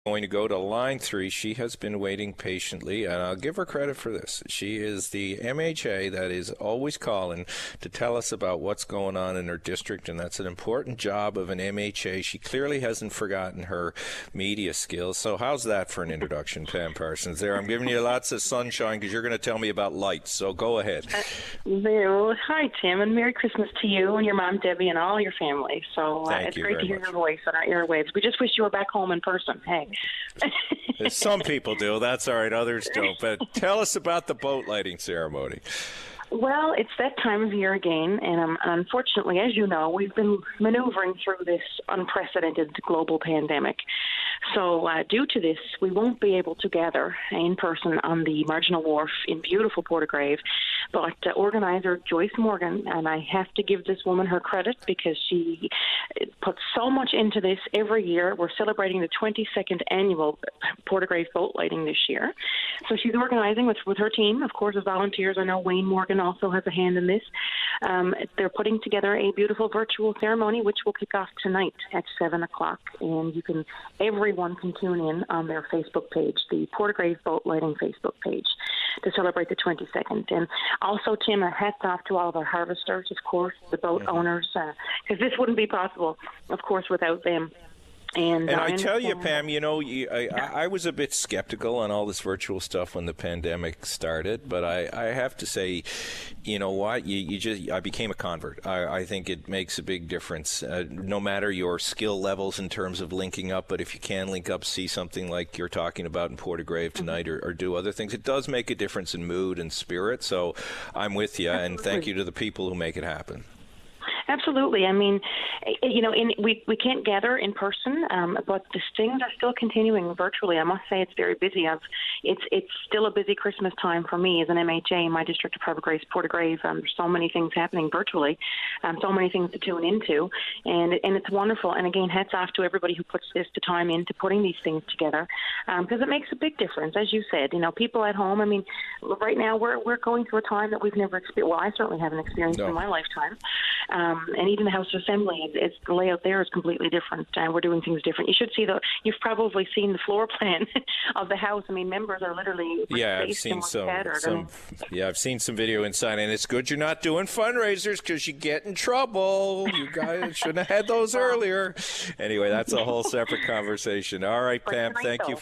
going to go to line 3. She has been waiting patiently, and I'll give her credit for this. She is the MHA that is always calling to tell us about what's going on in her district, and that's an important job of an MHA. She clearly hasn't forgotten her media skills. So how's that for an introduction, Pam Parsons? There, I'm giving you lots of sunshine because you're going to tell me about lights, so go ahead. Well, hi, Tim, and Merry Christmas to you and your mom, Debbie, and all your family. So it's great to hear your voice on our airwaves. We just wish you were back home in person. Hey. Some people do. That's all right. Others don't. But tell us about the boat lighting ceremony. Well, it's that time of year again, and unfortunately, as you know, we've been maneuvering through this unprecedented global pandemic. So due to this, we won't be able to gather in person on the Marginal Wharf in beautiful Portagrave, but organizer Joyce Morgan, and I have to give this woman her credit because she puts so much into this every year. We're celebrating the 22nd annual Portagrave boat lighting this year. So she's organizing with her team, of course, as volunteers. I know Wayne Morgan also has a hand in this. They're putting together a beautiful virtual ceremony, which will kick off tonight at 7 o'clock. And everyone can tune in on their Facebook page, the Portagrave Boat Lighting Facebook page, to celebrate the 22nd. And also, Tim, a hats off to all of our harvesters, of course, the boat owners, because this wouldn't be possible, of course, without them. And I tell you, Pam, I was a bit skeptical on all this virtual stuff when the pandemic started, but I have to say, you know what, I became a convert. I think it makes a big difference, no matter your skill levels in terms of linking up, but if you can link up, see something like you're talking about in Portagrave tonight or do other things, it does make a difference in mood and spirit. So I'm with you, and thank you to the people who make it happen. Absolutely. I mean, we can't gather in person, but the things are still continuing virtually. I must say it's very busy. It's still a busy Christmas time for me as an MHA in my district of Harbour Grace, Portagrave. There's so many things happening virtually, so many things to tune into, and it's wonderful. And again, hats off to everybody who puts the time into putting these things together, because it makes a big difference. As you said, people at home. I mean, right now we're going through a time that we've never experienced. Well, I certainly haven't experienced in my lifetime. And even the House of Assembly, the layout there is completely different, and we're doing things different. You should see you've probably seen the floor plan of the House. I mean, members are literally I've seen I've seen some video inside, and it's good you're not doing fundraisers because you get in trouble. You guys shouldn't have had those earlier. Anyway, that's a whole separate conversation. All right, Pam, thank you.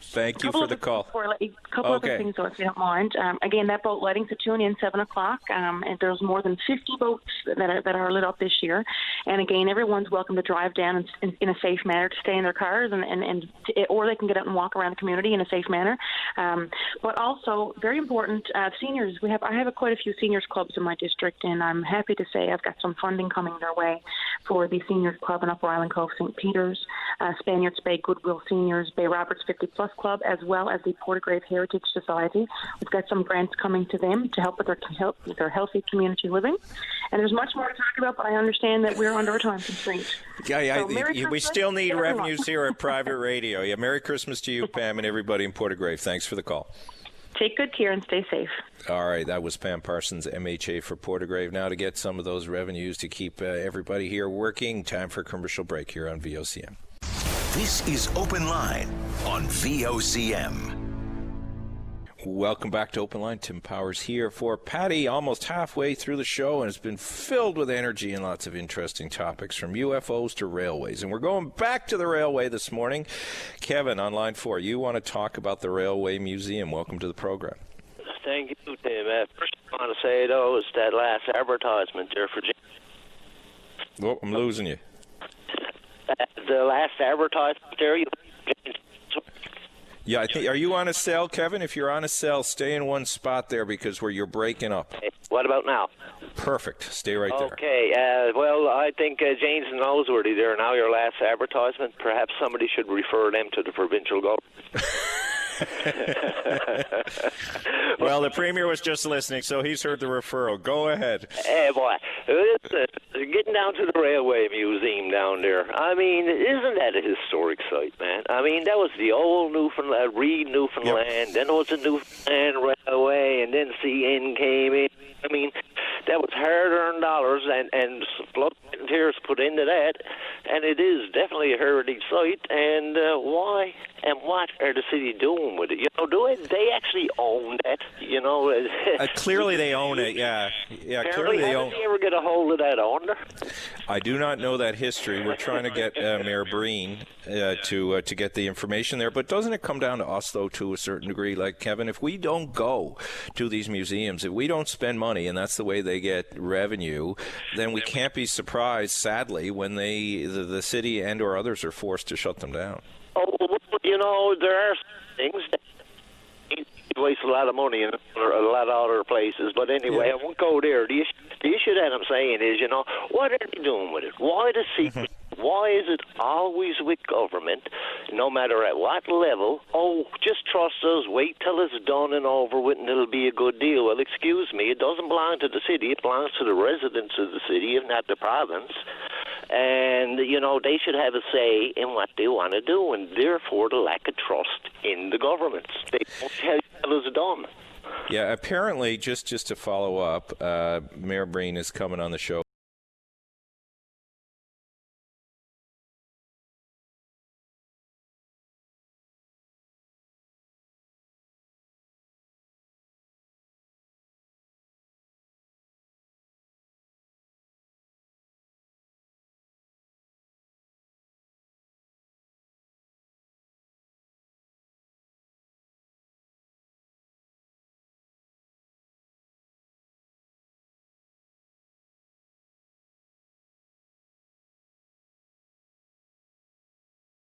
Thank you for the call. A couple other things, though, if you don't mind. Again, that boat lighting, so tune in 7 o'clock. And there's more than 50 boats that are lit up this year. And again, everyone's welcome to drive down in a safe manner, to stay in their cars, or they can get out and walk around the community in a safe manner. But also, very important, seniors. I have quite a few seniors clubs in my district, and I'm happy to say I've got some funding coming their way for the Seniors Club in Upper Island Cove, St. Peter's, Spaniards Bay Goodwill Seniors, Bay Roberts 50 Plus Club, as well as the Portagrave Heritage Society. We've got some grants coming to them to help with their healthy community living. And there's much more to talk about, but I understand that we're under a time constraint. We still need revenues here at Private Radio. Yeah, Merry Christmas to you, Pam, and everybody in Portagrave. Thanks for the call. Take good care and stay safe. All right, that was Pam Parsons, MHA for Portagrave. Now to get some of those revenues to keep everybody here working, time for a commercial break here on VOCM. This is Open Line on VOCM. Welcome back to Open Line. Tim Powers here for Patty, almost halfway through the show, and it's been filled with energy and lots of interesting topics from UFOs to railways. And we're going back to the railway this morning. Kevin, on line 4, you want to talk about the Railway Museum. Welcome to the program. Thank you, Tim. First, I want to say, though, is that last advertisement there for James. Oh, I'm losing you. The last advertisement there, Yeah, I think. Are you on a cell, Kevin? If you're on a cell, stay in one spot there because you're breaking up. What about now? Perfect. Stay right there. Okay. Well, I think James and Noseworthy there now, your last advertisement. Perhaps somebody should refer them to the provincial government. Well, the Premier was just listening, so he's heard the referral. Go ahead. Hey, boy. Getting down to the Railway Museum down there. I mean, isn't that a historic site, man? I mean, that was the old Newfoundland, Newfoundland, Yep. then it was the Newfoundland Railway, and then CN came in. I mean, That was hard-earned dollars and blood and tears put into that, and it is definitely a heritage site. And why and what are the city doing with it? You know, they actually own that? You know, clearly they own it. Yeah. Clearly they own. Did they ever get a hold of that owner? I do not know that history. We're trying to get Mayor Breen to get the information there. But doesn't it come down to us, though, to a certain degree? Like, Kevin, if we don't go to these museums, if we don't spend money, and that's the way they get revenue, then we can't be surprised, sadly, when the city and or others are forced to shut them down. Oh, you know, there are things that waste a lot of money in a lot of other places. But anyway, I won't go there. The issue that I'm saying is, you know, what are they doing with it? Why the secret? Why is it always with government, no matter at what level? Oh, just trust us, wait till it's done and over with, and it'll be a good deal. Well, excuse me, it doesn't belong to the city. It belongs to the residents of the city, if not the province. And, you know, they should have a say in what they want to do, and therefore the lack of trust in the governments. They won't tell you how it's done. Yeah, apparently, just to follow up, Mayor Breen is coming on the show.